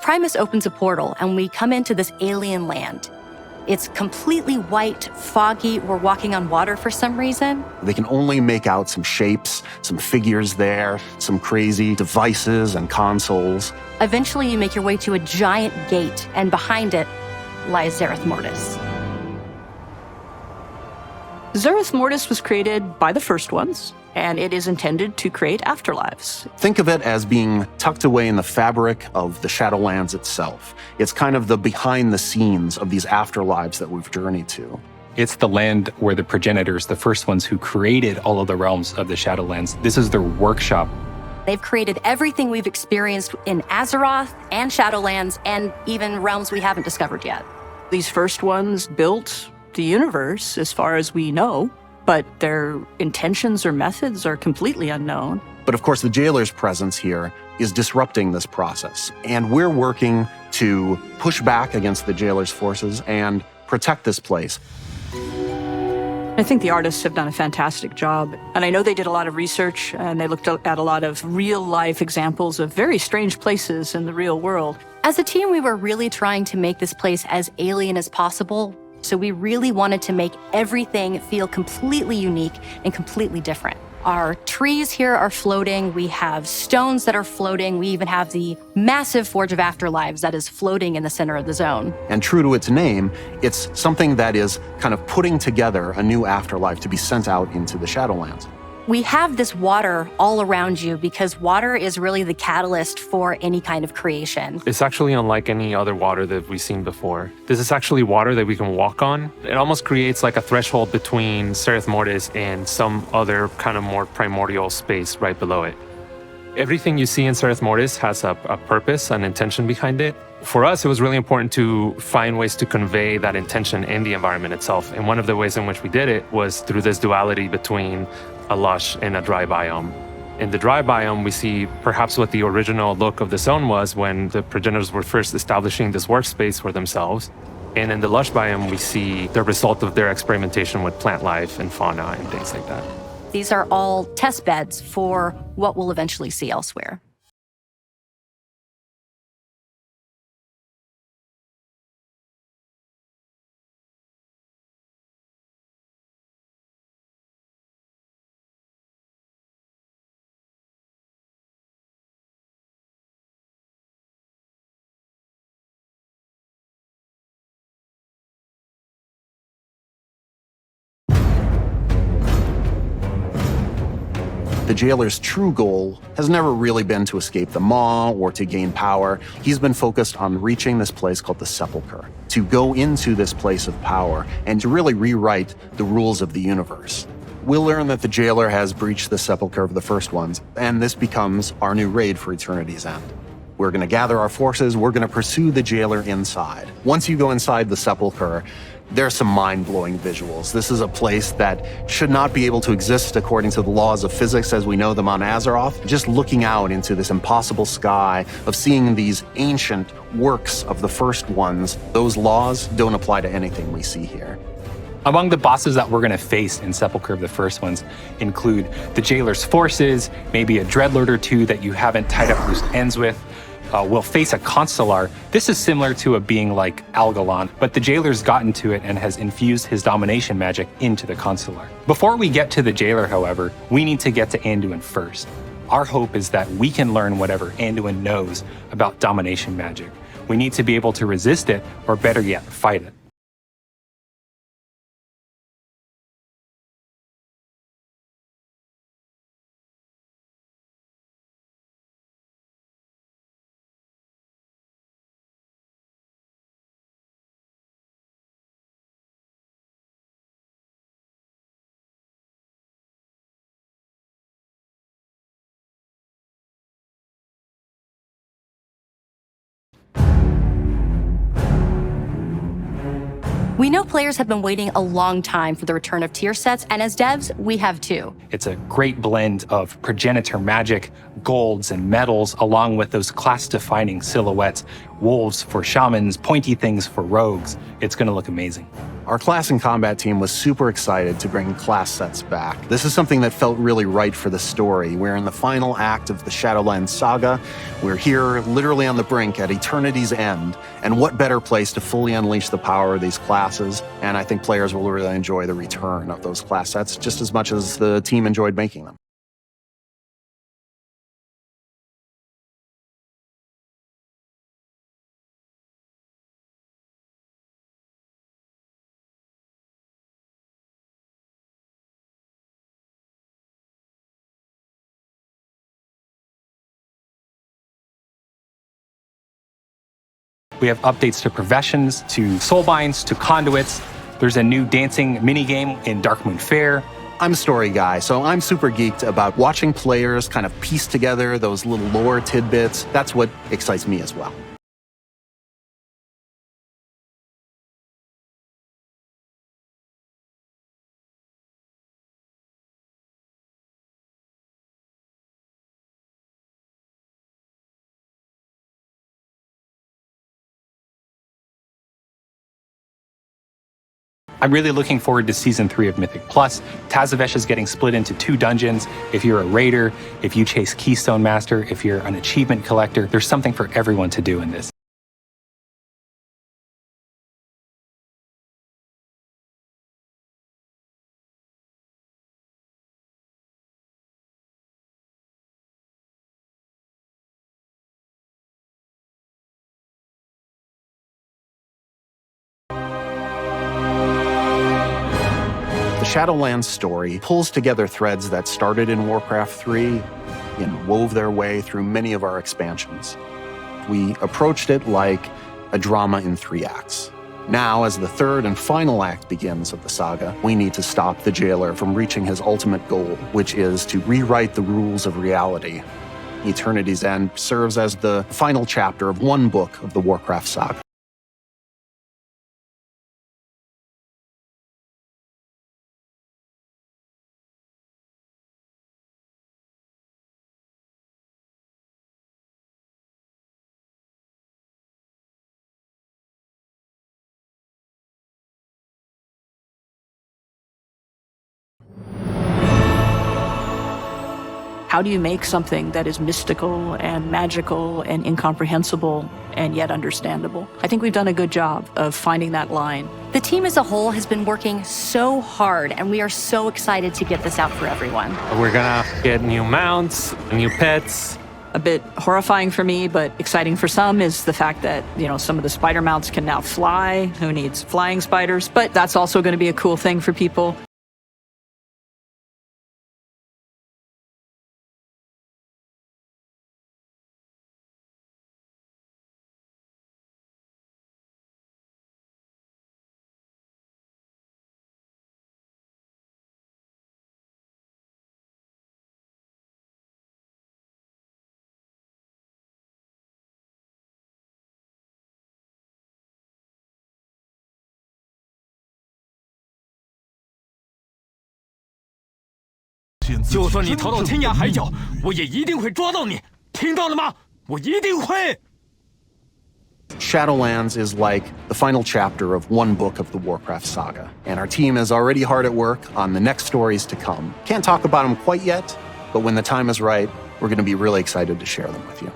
Primus opens a portal, and we come into this alien land. It's completely white, foggy. We're walking on water for some reason. They can only make out some shapes, some figures there, some crazy devices and consoles. Eventually, you make your way to a giant gate, and behind it lies Zereth Mortis. Zereth Mortis was created by the first ones, and it is intended to create afterlives. Think of it as being tucked away in the fabric of the Shadowlands itself. It's kind of the behind the scenes of these afterlives that we've journeyed to. It's the land where the progenitors, the first ones who created all of the realms of the Shadowlands, this is their workshop. They've created everything we've experienced in Azeroth and Shadowlands and even realms we haven't discovered yet. These first ones built the universe as far as we know, but their intentions or methods are completely unknown. But of course, the Jailer's presence here is disrupting this process. And we're working to push back against the Jailer's forces and protect this place. I think the artists have done a fantastic job. And I know they did a lot of research, and they looked at a lot of real-life examples of very strange places in the real world. As a team, we were really trying to make this place as alien as possible. So we really wanted to make everything feel completely unique and completely different. Our trees here are floating. We have stones that are floating. We even have the massive Forge of Afterlives that is floating in the center of the zone. And true to its name, it's something that is kind of putting together a new afterlife to be sent out into the Shadowlands. We have this water all around you because water is really the catalyst for any kind of creation. It's actually unlike any other water that we've seen before. This is actually water that we can walk on. It almost creates like a threshold between Zereth Mortis and some other kind of more primordial space right below it. Everything you see in Zereth Mortis has a purpose, an intention behind it. For us, it was really important to find ways to convey that intention in the environment itself. And one of the ways in which we did it was through this duality between a lush and a dry biome. In the dry biome, we see perhaps what the original look of the zone was when the progenitors were first establishing this workspace for themselves. And in the lush biome, we see the result of their experimentation with plant life and fauna and things like that. These are all test beds for what we'll eventually see elsewhere. The Jailer's true goal has never really been to escape the Maw or to gain power. He's been focused on reaching this place called the Sepulchre, to go into this place of power and to really rewrite the rules of the universe. We'll learn that the Jailer has breached the Sepulchre of the first ones, and this becomes our new raid for Eternity's End. We're going to gather our forces, we're going to pursue the Jailer inside. Once you go inside the Sepulchre, there's some mind-blowing visuals. This is a place that should not be able to exist according to the laws of physics as we know them on Azeroth. Just looking out into this impossible sky of seeing these ancient works of the first ones, those laws don't apply to anything we see here. Among the bosses that we're going to face in Sepulchre of the First Ones include the Jailer's forces, maybe a Dreadlord or two that you haven't tied up loose ends with. We'll face a Consular. This is similar to a being like Algalon, but the Jailer's gotten to it and has infused his domination magic into the Consular. Before we get to the Jailer, however, we need to get to Anduin first. Our hope is that we can learn whatever Anduin knows about domination magic. We need to be able to resist it, or better yet, fight it. We know players have been waiting a long time for the return of tier sets, and as devs, we have too. It's a great blend of progenitor magic, golds, and metals, along with those class-defining silhouettes. wolves for shamans, pointy things for rogues. It's going to look amazing. Our class and combat team was super excited to bring class sets back. This is something that felt really right for the story. We're in the final act of the Shadowlands saga. We're here literally on the brink at eternity's end. And what better place to fully unleash the power of these classes? And I think players will really enjoy the return of those class sets just as much as the team enjoyed making them. We have updates to professions, to soulbinds, to conduits. There's a new dancing minigame in Darkmoon Faire. I'm a story guy, so I'm super geeked about watching players kind of piece together those little lore tidbits. That's what excites me as well. I'm really looking forward to Season 3 of Mythic Plus. Tazavesh is getting split into 2 dungeons. If you're a raider, if you chase Keystone Master, if you're an achievement collector, there's something for everyone to do in this. The Shadowlands story pulls together threads that started in Warcraft 3 and wove their way through many of our expansions. We approached it like a drama in 3 acts. Now, as the third and final act begins of the saga, we need to stop the jailer from reaching his ultimate goal, which is to rewrite the rules of reality. Eternity's End serves as the final chapter of one book of the Warcraft saga. How do you make something that is mystical and magical and incomprehensible and yet understandable? I think we've done a good job of finding that line. The team as a whole has been working so hard, and we are so excited to get this out for everyone. We're gonna get new mounts, new pets. A bit horrifying for me, but exciting for some is the fact that, some of the spider mounts can now fly. Who needs flying spiders? But that's also going to be a cool thing for people.就算你逃到天涯海角，我也一定会抓到你，听到了吗？我一定会。Shadowlands is like the final chapter of one book of the Warcraft saga, and our team is already hard at work on the next stories to come. Can't talk about them quite yet, but when the time is right, we're going to be really excited to share them with you.